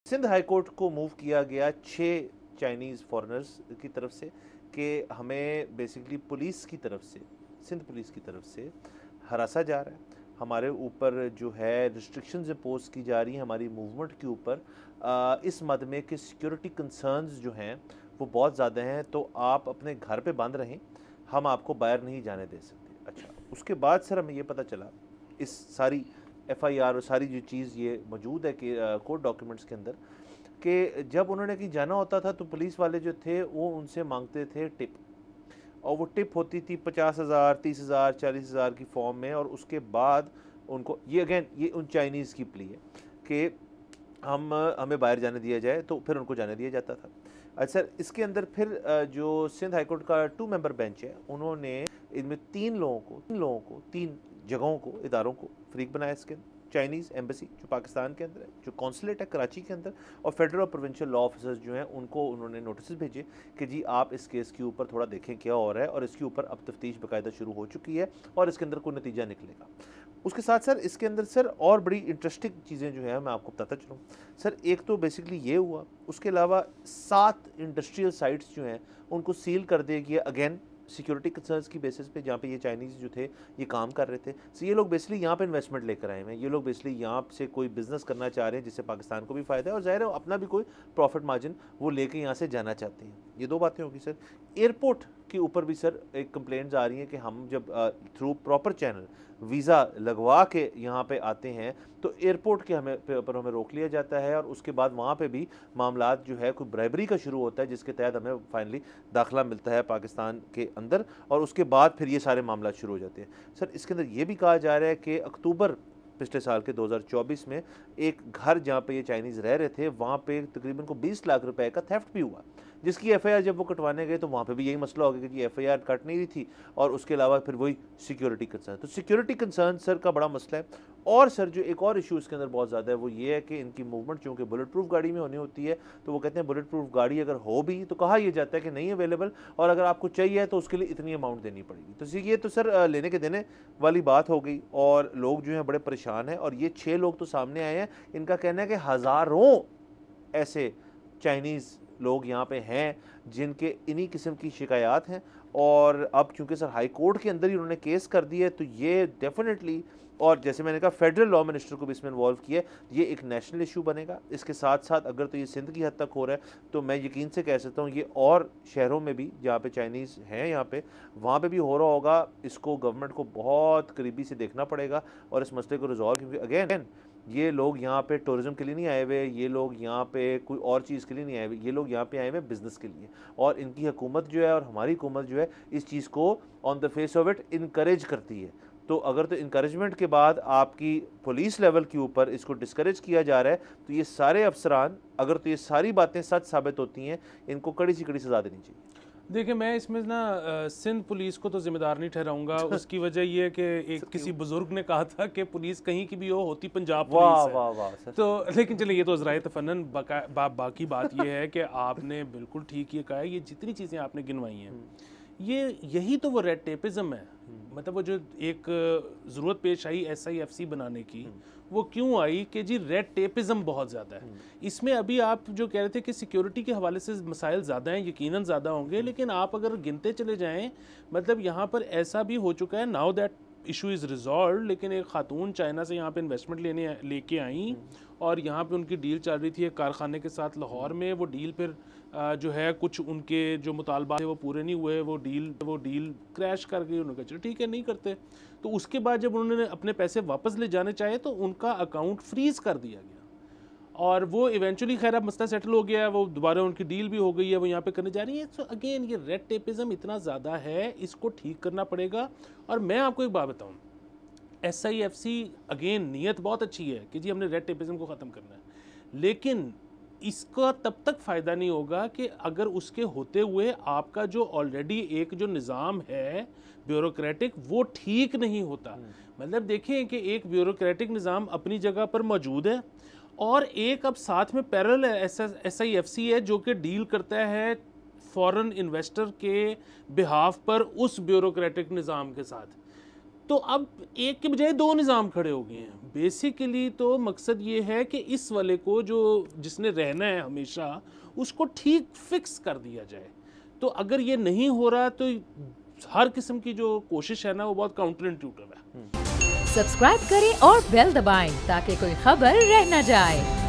Sindh high court को move किया गया 6 चाइनीज़ फॉरेनर्स की तरफ से कि हमें बेसिकली पुलिस की तरफ से, सिंध पुलिस की तरफ से हरासा जा रहा है, हमारे ऊपर जो है रिस्ट्रिक्शंस इम्पोज की जा रही हैं हमारी मूवमेंट के ऊपर, इस मद में कि सिक्योरिटी कंसर्न्स जो हैं वो बहुत ज़्यादा हैं, तो आप अपने घर पे बंद रहें, हम आपको बाहर नहीं जाने दे सकते। अच्छा, उसके बाद सर हमें ये पता चला इस सारी एफआईआर और सारी जो चीज़ ये मौजूद है कि कोर्ट डॉक्यूमेंट्स के अंदर, कि जब उन्होंने कहीं जाना होता था तो पुलिस वाले जो थे वो उनसे मांगते थे टिप, और वो टिप होती थी 50,000, 30,000, 40,000 की फॉर्म में, और उसके बाद उनको ये अगेन ये उन चाइनीज़ की प्ली है कि हमें बाहर जाने दिया जाए, तो फिर उनको जाने दिया जाता था। अच्छा सर, इसके अंदर फिर जो सिंध हाई कोर्ट का 2 मेंबर बेंच है, उन्होंने इनमें 3 लोगों को 3 जगहों को, इदारों को फरीक बनाया इसके अंदर। चाइनीज़ एम्बेसी जो पाकिस्तान के अंदर है, जो कौंसलेट है कराची के अंदर, और फेडरल और प्रोविंशियल लॉ ऑफिसर्स जो हैं उनको उन्होंने नोटिस भेजे कि जी आप इस केस के ऊपर थोड़ा देखें क्या हो रहा है, और इसके ऊपर अब तफ्तीश बाकायदा शुरू हो चुकी है और इसके अंदर कोई नतीजा निकलेगा। उसके साथ सर इसके अंदर सर और बड़ी इंटरेस्टिंग चीज़ें जो हैं मैं आपको बताता चलूँ सर। एक तो बेसिकली ये हुआ, उसके अलावा 7 इंडस्ट्रियल साइट्स जो हैं उनको सील कर दिया गया, अगेन सिक्योरिटी कंसर्न्स की बेसिस पे, जहाँ पे ये चाइनीज़ जो थे ये काम कर रहे थे। सो ये लोग बेसिकली यहाँ पे इन्वेस्टमेंट लेकर आए हैं, ये लोग बेसिकली यहाँ से कोई बिजनेस करना चाह रहे हैं जिससे पाकिस्तान को भी फ़ायदा है, और ज़ाहिर है अपना भी कोई प्रॉफिट मार्जिन वो लेके यहाँ से जाना चाहते हैं। ये 2 बातें होगी सर। एयरपोर्ट के ऊपर भी सर एक कंप्लेंट्स आ रही हैं कि हम जब थ्रू प्रॉपर चैनल वीज़ा लगवा के यहाँ पे आते हैं तो एयरपोर्ट के पर हमें रोक लिया जाता है, और उसके बाद वहाँ पे भी मामलात जो है कोई ब्राइबरी का शुरू होता है, जिसके तहत हमें फाइनली दाखिला मिलता है पाकिस्तान के अंदर, और उसके बाद फिर ये सारे मामला शुरू हो जाते हैं। सर इसके अंदर ये भी कहा जा रहा है कि अक्टूबर पिछले साल के 2024 में एक घर जहाँ पे ये चाइनीज़ रह रहे थे वहाँ पे तकरीबन को 20 लाख रुपए का थेफ्ट भी हुआ, जिसकी एफआईआर जब वो कटवाने गए तो वहाँ पे भी यही मसला हो गया कि एफआईआर कट नहीं रही थी, और उसके अलावा फिर वही सिक्योरिटी कंसर्न। तो सिक्योरिटी कंसर्न सर का बड़ा मसला है। और सर जो एक और इशू इसके अंदर बहुत ज़्यादा है वो ये है कि इनकी मूवमेंट चूँकि बुलेट प्रूफ गाड़ी में होनी होती है, तो वो कहते हैं बुलेट प्रूफ गाड़ी अगर हो भी तो कहा यह जाता है कि नहीं अवेलेबल, और अगर आपको चाहिए तो उसके लिए इतनी अमाउंट देनी पड़ेगी। तो ये तो सर लेने के देने वाली बात हो गई, और लोग जो हैं बड़े परेशान हैं। और ये 6 लोग तो सामने आए हैं, इनका कहना है कि हज़ारों ऐसे चाइनीज़ लोग यहाँ पे हैं जिनके इन्हीं किस्म की शिकायत हैं, और अब चूंकि सर हाई कोर्ट के अंदर ही उन्होंने केस कर दिया है, तो ये डेफिनेटली, और जैसे मैंने कहा फेडरल लॉ मिनिस्टर को भी इसमें इन्वॉल्व किया, ये एक नेशनल इशू बनेगा। इसके साथ साथ अगर तो ये सिंध की हद तक हो रहा है तो मैं यकीन से कह सकता हूँ ये और शहरों में भी जहाँ पे चाइनीज़ हैं यहाँ पे, वहाँ पे भी हो रहा होगा। इसको गवर्नमेंट को बहुत करीबी से देखना पड़ेगा और इस मसले को रिजॉल्व, क्योंकि अगेन ये लोग यहाँ पे टूरिज्म के लिए नहीं आए हुए, ये लोग यहाँ पे कोई और चीज़ के लिए नहीं आए हुए, ये लोग यहाँ पे आए हुए बिज़नेस के लिए, और इनकी हुकूमत जो है और हमारी हुकूमत जो है इस चीज़ को on the face of it encourage करती है। तो अगर तो इनकरेजमेंट के बाद आपकी पुलिस लेवल के ऊपर इसको डिस्करेज किया जा रहा है, तो ये सारे अफसरान, अगर तो ये सारी बातें सच साबित होती हैं, इनको कड़ी से कड़ी सज़ा देनी चाहिए। देखिए, मैं इसमें ना सिंध पुलिस को तो जिम्मेदार नहीं ठहराऊंगा। उसकी वजह ये है कि एक किसी बुजुर्ग ने कहा था कि पुलिस कहीं की भी हो, होती पंजाब पुलिस है। वाह वाह सर। तो लेकिन चलिए, ये तो ज़राए तफन्नन। बाकी बात ये है कि आपने बिल्कुल ठीक ये कहा है, ये जितनी चीज़ें आपने गिनवाई हैं यही तो वो रेड टेपिज्म है। मतलब वो जो एक ज़रूरत पेश आई SIFC बनाने की, वो क्यों आई कि जी रेड टेपिज्म बहुत ज़्यादा है इसमें। अभी आप जो कह रहे थे कि सिक्योरिटी के हवाले से मसाइल ज़्यादा हैं, यकीनन ज़्यादा होंगे, लेकिन आप अगर गिनते चले जाएं, मतलब यहाँ पर ऐसा भी हो चुका है, now that issue is resolve, लेकिन एक खातून चाइना से यहाँ पे इन्वेस्टमेंट लेके आई, और यहाँ पे उनकी डील चल रही थी एक कारखाने के साथ लाहौर में। वो डील फिर जो है कुछ उनके जो मुतालबा थे वो पूरे नहीं हुए, वो डील क्रैश कर गई। उन्होंने कहा चलो ठीक है, नहीं करते। तो उसके बाद जब उन्होंने अपने पैसे वापस ले जाने चाहे तो उनका अकाउंट फ्रीज कर दिया गया, और वो इवेंचुअली खैर अब मसला सेटल हो गया है, वो दोबारा उनकी डील भी हो गई है, वो यहाँ पे करने जा रही है। सो अगेन ये रेड टेपिज्म इतना ज़्यादा है, इसको ठीक करना पड़ेगा। और मैं आपको एक बात बताऊँ, SIFC अगेन नीयत बहुत अच्छी है कि जी हमने रेड टेपिज्म को ख़त्म करना है, लेकिन इसका तब तक फ़ायदा नहीं होगा कि अगर उसके होते हुए आपका जो ऑलरेडी एक जो निज़ाम है ब्यूरोक्रेटिक, वो ठीक नहीं होता। मतलब देखें कि एक ब्यूरोक्रेटिक निज़ाम अपनी जगह पर मौजूद है, और एक अब साथ में पैरेलल SIFC है जो कि डील करता है फॉरेन इन्वेस्टर के बिहाफ पर उस ब्यूरोक्रेटिक निज़ाम के साथ। तो अब एक के बजाय दो निज़ाम खड़े हो गए हैं। बेसिकली तो मकसद ये है कि इस वाले को जो जिसने रहना है हमेशा उसको ठीक फिक्स कर दिया जाए। तो अगर ये नहीं हो रहा तो हर किस्म की जो कोशिश है ना वो बहुत काउंटर इंट्यूटिव है। सब्सक्राइब करें और बेल दबाएं ताकि कोई खबर रह न जाए।